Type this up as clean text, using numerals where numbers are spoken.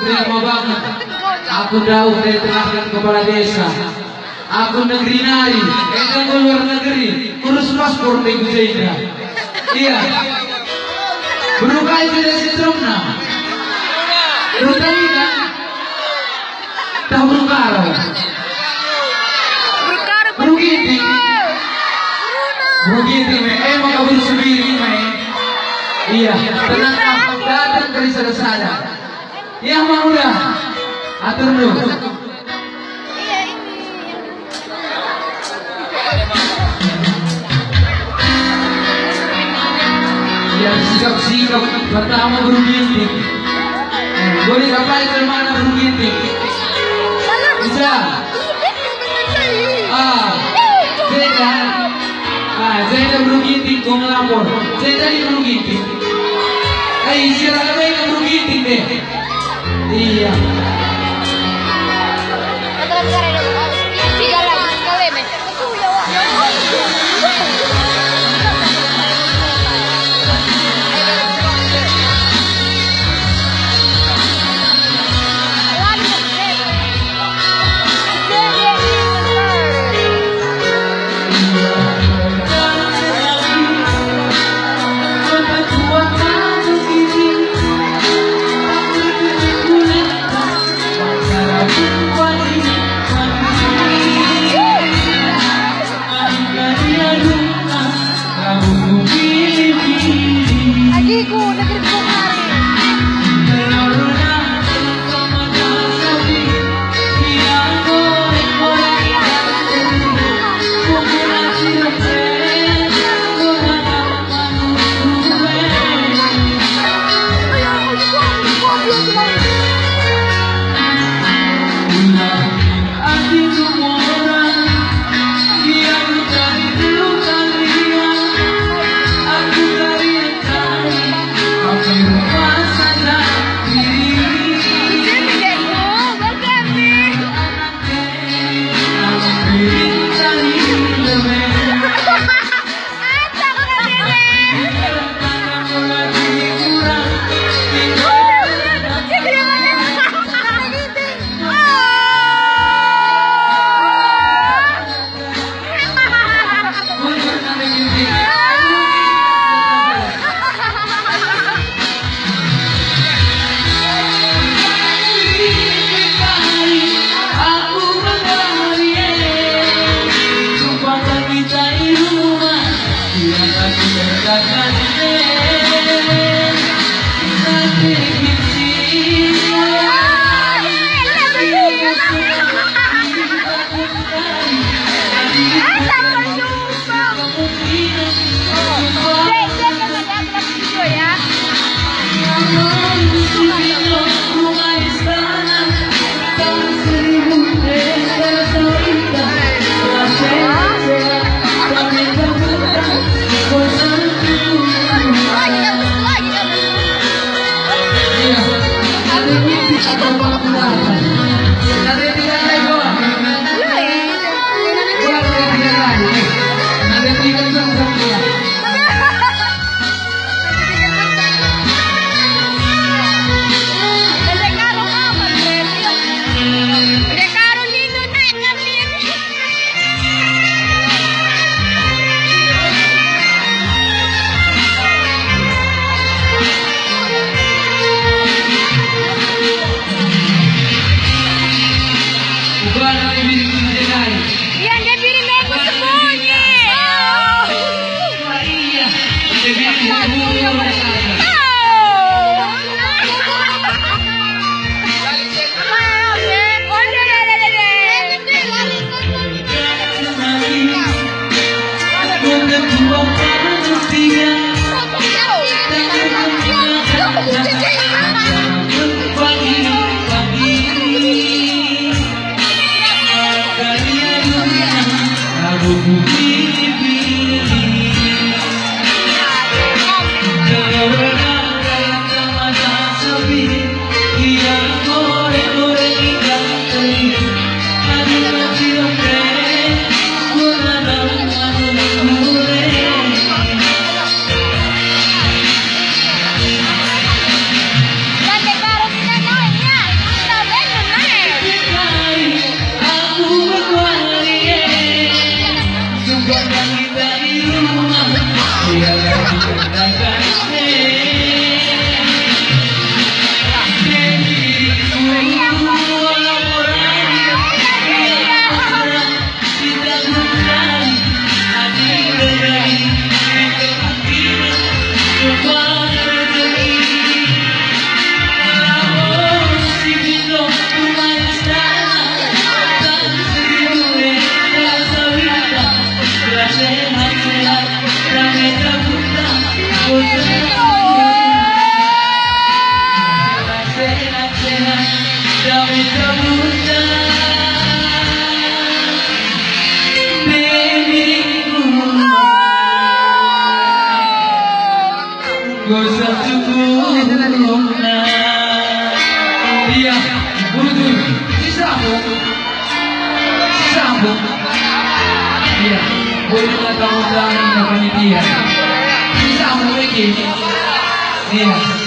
Brema Bangun. Aku jauh dari tengah kepala desa. Aku negeri nari, engkau ke luar negeri, urus paspor di Kerja. Iya. Berukai tidak setrumna. Berutani kan? Tahu karo. Berugiti. Berugiti me, emang kabur sendiri me. Iya, tenang aku datang dari sana. Ya mau dah. Atur dulu. Yang sikap-sikap pertama berginting. Boleh kapai ke mana berginting? Bisa? Zeda berginting kau melapor. Zeda ini berginting. Siapa yang berginting deh? Iya. sehat damai terbuka diriku gosok cukup dia butuh disambung iya boleh tahu tangan panitia disambung lagi iya